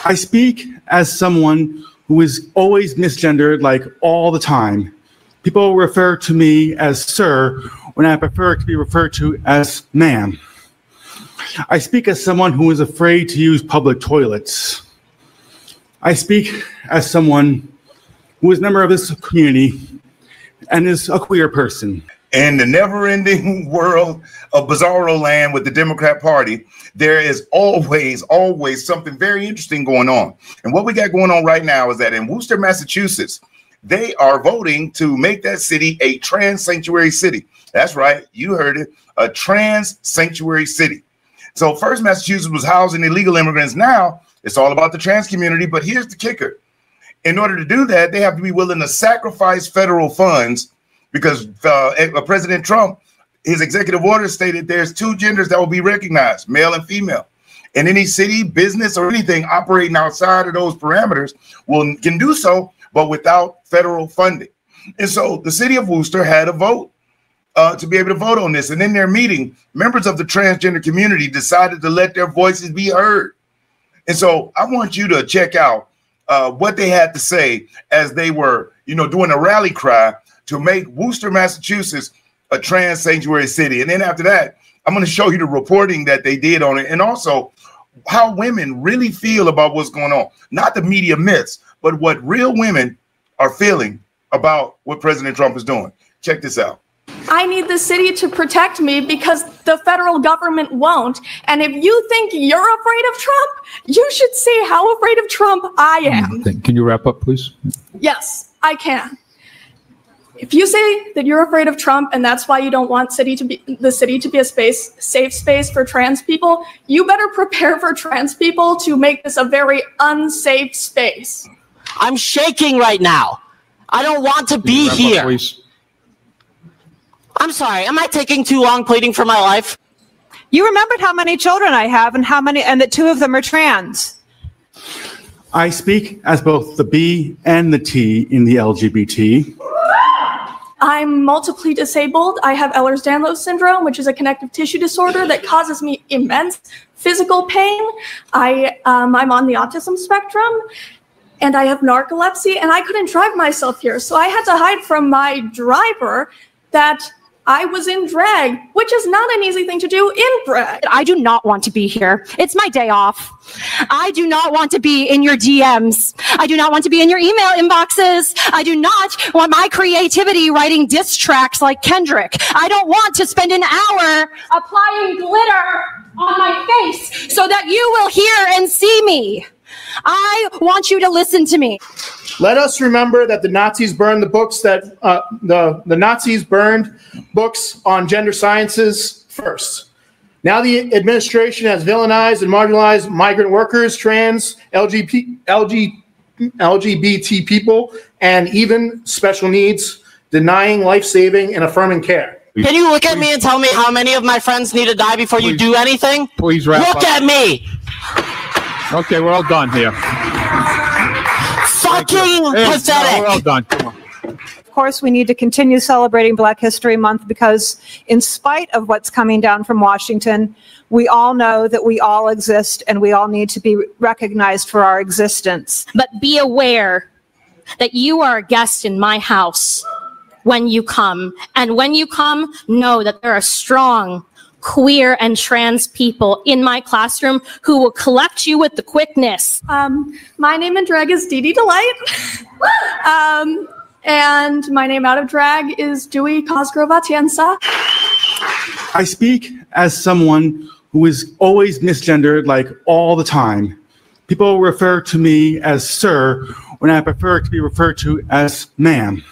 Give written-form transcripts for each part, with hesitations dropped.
I speak as someone who is always misgendered, like all the time. People refer to me as sir when I prefer to be referred to as ma'am. I speak as someone who is afraid to use public toilets. I speak as someone who is a member of this community and is a queer person. In the never-ending world of bizarro land with the Democrat Party, there is always something very interesting going on. And what we got going on right now is that in Worcester, Massachusetts, they are voting to make that city a trans sanctuary city. That's right, you heard it, a trans sanctuary city. So first Massachusetts was housing illegal immigrants. Now it's all about the trans community. But here's the kicker. In order to do that, they have to be willing to sacrifice federal funds because President Trump, his executive order stated there's two genders that will be recognized, male and female. And any city, business, or anything operating outside of those parameters can do so, but without federal funding. And so the city of Worcester had a vote to be able to vote on this. And in their meeting, members of the transgender community decided to let their voices be heard. And so I want you to check out what they had to say as they were, doing a rally cry to make Worcester, Massachusetts a trans sanctuary city. And then after that, I'm going to show you the reporting that they did on it and also how women really feel about what's going on. Not the media myths, but what real women are feeling about what President Trump is doing. Check this out. I need the city to protect me because the federal government won't. And if you think you're afraid of Trump, you should see how afraid of Trump I am. Can you wrap up, please? Yes, I can. If you say that you're afraid of Trump and that's why you don't want the city to be a safe space for trans people, you better prepare for trans people to make this a very unsafe space. I'm shaking right now. I don't want to be here. Please? I'm sorry, am I taking too long pleading for my life? You remembered how many children I have and that two of them are trans. I speak as both the B and the T in the LGBT. I'm multiply disabled. I have Ehlers-Danlos syndrome, which is a connective tissue disorder that causes me immense physical pain. I'm on the autism spectrum, and I have narcolepsy, and I couldn't drive myself here. So I had to hide from my driver that I was in drag, which is not an easy thing to do in drag. I do not want to be here. It's my day off. I do not want to be in your DMs. I do not want to be in your email inboxes. I do not want my creativity writing diss tracks like Kendrick. I don't want to spend an hour applying glitter on my face so that you will hear and see me. I want you to listen to me. Let us remember that the Nazis burned the books that the Nazis burned books on gender sciences first. Now the administration has villainized and marginalized migrant workers, trans, LGBT people, and even special needs, denying life-saving and affirming care. Can you look at me and tell me how many of my friends need to die before you do anything? Please wrap up. Look at me! Okay, we're all done here. Fucking pathetic! We're all done. Come on. Of course, we need to continue celebrating Black History Month because in spite of what's coming down from Washington, we all know that we all exist and we all need to be recognized for our existence. But be aware that you are a guest in my house when you come. And when you come, know that there are strong queer and trans people in my classroom who will collect you with the quickness. My name in drag is Dee Dee Delight. And my name out of drag is Dewey Cosgrove Atienza. I speak as someone who is always misgendered, like all the time. People refer to me as sir when I prefer to be referred to as ma'am.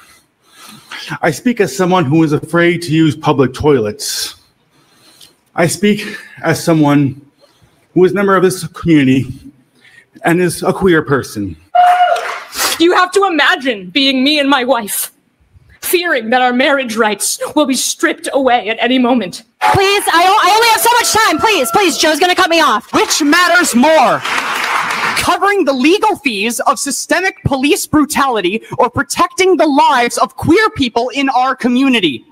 I speak as someone who is afraid to use public toilets. I speak as someone who is a member of this community and is a queer person. You have to imagine being me and my wife, fearing that our marriage rights will be stripped away at any moment. Please, I only have so much time. Please, Joe's gonna cut me off. Which matters more? Covering the legal fees of systemic police brutality or protecting the lives of queer people in our community?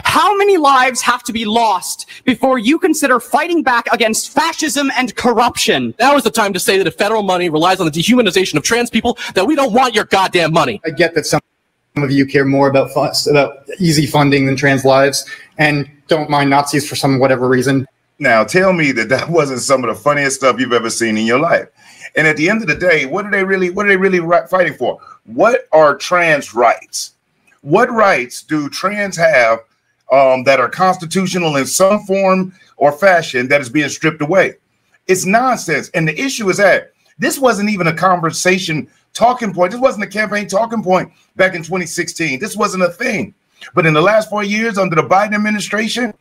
How many lives have to be lost before you consider fighting back against fascism and corruption? Now is the time to say that if federal money relies on the dehumanization of trans people, that we don't want your goddamn money. I get that some of you care more about easy funding than trans lives and don't mind Nazis for some whatever reason. Now, tell me that that wasn't some of the funniest stuff you've ever seen in your life. And at the end of the day, what are they really fighting for? What are trans rights? What rights do trans have that are constitutional in some form or fashion that is being stripped away? It's nonsense. And the issue is that this wasn't even a conversation talking point. This wasn't a campaign talking point back in 2016. This wasn't a thing. But in the last 4 years under the Biden administration,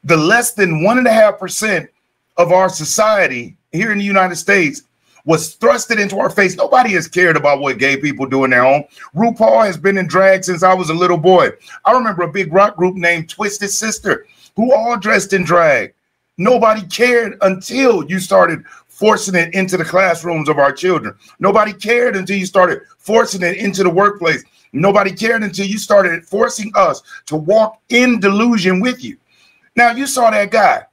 the less than 1.5% of our society here in the United States was thrusted into our face. Nobody has cared about what gay people do in their home. RuPaul has been in drag since I was a little boy. I remember a big rock group named Twisted Sister, who all dressed in drag. Nobody cared until you started forcing it into the classrooms of our children. Nobody cared until you started forcing it into the workplace. Nobody cared until you started forcing us to walk in delusion with you. Now, you saw that guy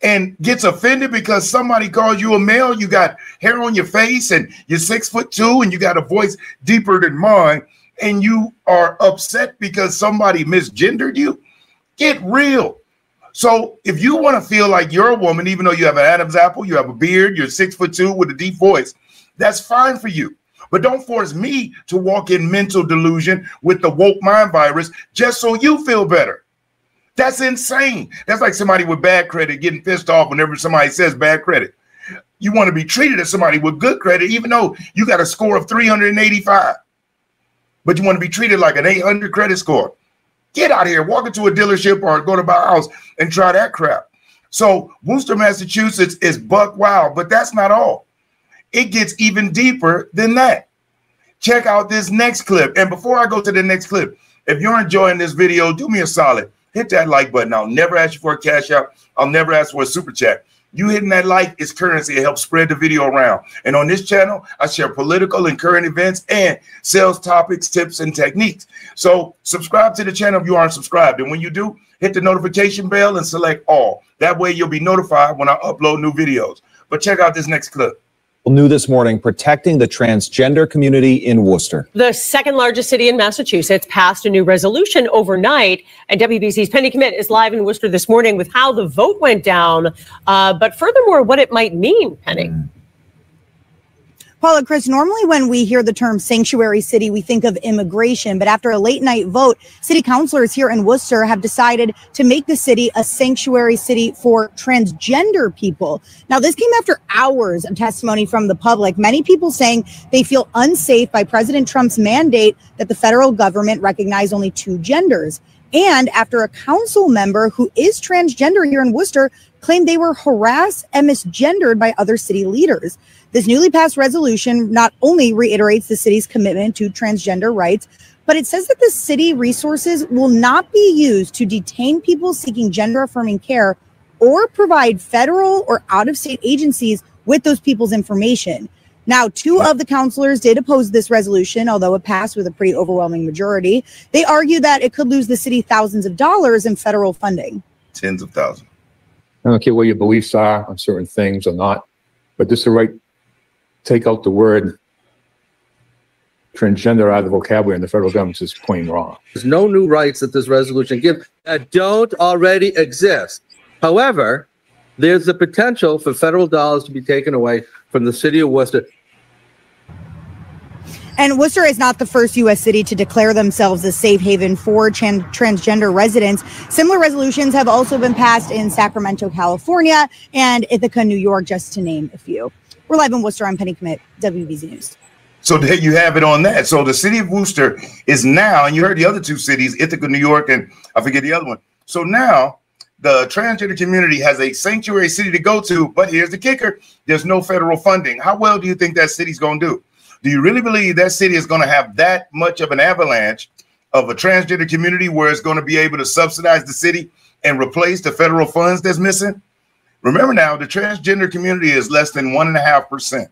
and gets offended because somebody calls you a male, you got hair on your face and you're 6'2" and you got a voice deeper than mine, and you are upset because somebody misgendered you. Get real. So if you want to feel like you're a woman, even though you have an Adam's apple, you have a beard, you're 6'2" with a deep voice, that's fine for you. But don't force me to walk in mental delusion with the woke mind virus just so you feel better. That's insane. That's like somebody with bad credit getting pissed off whenever somebody says bad credit. You want to be treated as somebody with good credit, even though you got a score of 385. But you want to be treated like an 800 credit score. Get out of here. Walk into a dealership or go to buy a house and try that crap. So Worcester, Massachusetts is buck wild, but that's not all. It gets even deeper than that. Check out this next clip. And before I go to the next clip, if you're enjoying this video, do me a solid. Hit that like button. I'll never ask you for a cash out. I'll never ask for a super chat. You hitting that like is currency. It helps spread the video around. And on this channel, I share political and current events and sales topics, tips, and techniques. So subscribe to the channel if you aren't subscribed. And when you do, hit the notification bell and select all. That way you'll be notified when I upload new videos. But check out this next clip. New this morning, protecting the transgender community in Worcester. The second largest city in Massachusetts passed a new resolution overnight, and WBC's Penny Commit is live in Worcester this morning with how the vote went down, but furthermore, what it might mean, Penny. Paula, Chris, normally when we hear the term sanctuary city, we think of immigration. But after a late night vote, city councilors here in Worcester have decided to make the city a sanctuary city for transgender people. Now, this came after hours of testimony from the public. Many people saying they feel unsafe by President Trump's mandate that the federal government recognize only two genders. And after a council member who is transgender here in Worcester claimed they were harassed and misgendered by other city leaders. This newly passed resolution not only reiterates the city's commitment to transgender rights, but it says that the city resources will not be used to detain people seeking gender-affirming care or provide federal or out-of-state agencies with those people's information. Now, two of the councilors did oppose this resolution, although it passed with a pretty overwhelming majority. They argue that it could lose the city thousands of dollars in federal funding. Tens of thousands. I don't care what your beliefs are on certain things or not, but this is the right. Take out the word transgender out of the vocabulary, and the federal government is plain wrong. There's no new rights that this resolution gives that don't already exist. However, there's the potential for federal dollars to be taken away from the city of Worcester. And Worcester is not the first U.S. city to declare themselves a safe haven for transgender residents. Similar resolutions have also been passed in Sacramento, California, and Ithaca, New York, just to name a few. We're live in Worcester. I'm Penny Commit, WBZ News. So there you have it on that. So the city of Worcester is now, and you heard the other two cities, Ithaca, New York, and I forget the other one. So now the transgender community has a sanctuary city to go to, but here's the kicker. There's no federal funding. How well do you think that city's going to do? Do you really believe that city is going to have that much of an avalanche of a transgender community where it's going to be able to subsidize the city and replace the federal funds that's missing? Remember now, the transgender community is less than 1.5%.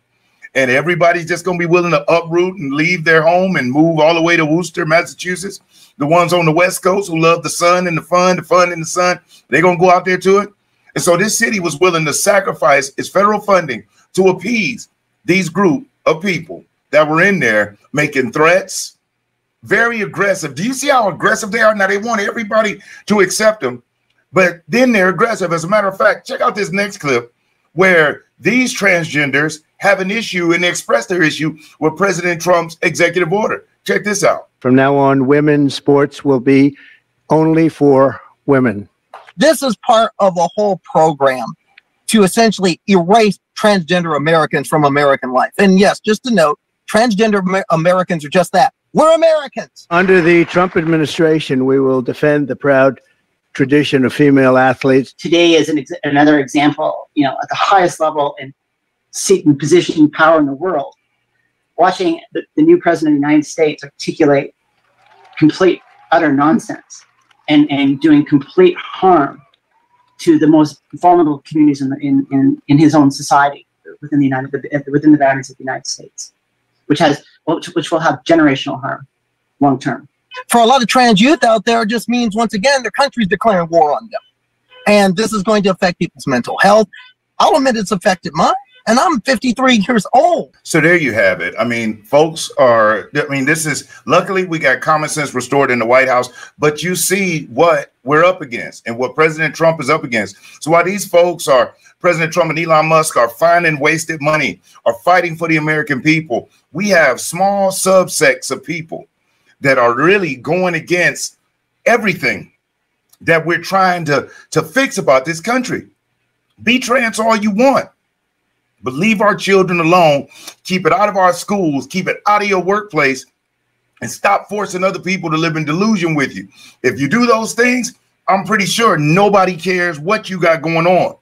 and everybody's just going to be willing to uproot and leave their home and move all the way to Worcester, Massachusetts. The ones on the West Coast who love the sun and the fun and the sun, they're going to go out there to it. And so this city was willing to sacrifice its federal funding to appease these group of people that were in there making threats, very aggressive. Do you see how aggressive they are? Now, they want everybody to accept them, but then they're aggressive. As a matter of fact, check out this next clip where these transgenders have an issue and express their issue with President Trump's executive order. Check this out. From now on, women's sports will be only for women. This is part of a whole program to essentially erase transgender Americans from American life. And yes, just to note, transgender Americans are just that. We're Americans. Under the Trump administration, we will defend the proud tradition of female athletes. Today is another example, at the highest level and seat and position and power in the world, watching the new president of the United States articulate complete, utter nonsense and doing complete harm to the most vulnerable communities in his own society within the boundaries of the United States, which will have generational harm long term. For a lot of trans youth out there, it just means, once again, their country's declaring war on them. And this is going to affect people's mental health. I'll admit it's affected mine, and I'm 53 years old. So there you have it. I mean, this is, luckily we got common sense restored in the White House, but you see what we're up against and what President Trump is up against. So while these folks President Trump and Elon Musk are finding wasted money, are fighting for the American people, we have small subsects of people that are really going against everything that we're trying to fix about this country. Be trans all you want, but leave our children alone. Keep it out of our schools. Keep it out of your workplace, and stop forcing other people to live in delusion with you. If you do those things, I'm pretty sure nobody cares what you got going on.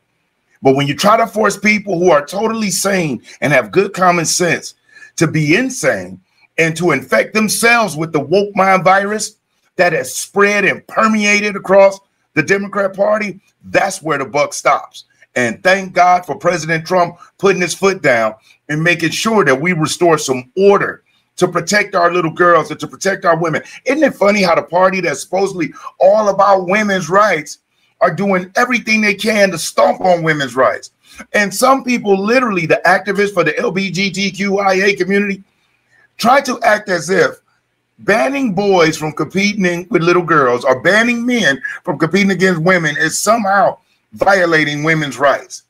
But when you try to force people who are totally sane and have good common sense to be insane and to infect themselves with the woke mind virus that has spread and permeated across the Democrat Party, that's where the buck stops. And thank God for President Trump putting his foot down and making sure that we restore some order to protect our little girls and to protect our women. Isn't it funny how the party that's supposedly all about women's rights are doing everything they can to stomp on women's rights? And some people, literally the activists for the LGBTQIA community, try to act as if banning boys from competing with little girls or banning men from competing against women is somehow violating women's rights.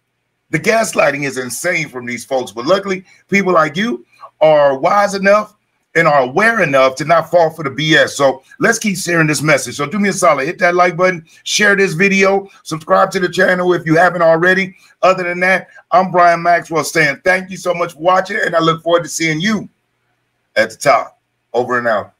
The gaslighting is insane from these folks, but luckily people like you are wise enough and are aware enough to not fall for the BS. So let's keep sharing this message. So do me a solid, hit that like button, share this video, subscribe to the channel if you haven't already. Other than that, I'm Brian Maxwell saying thank you so much for watching, and I look forward to seeing you at the top. Over and out.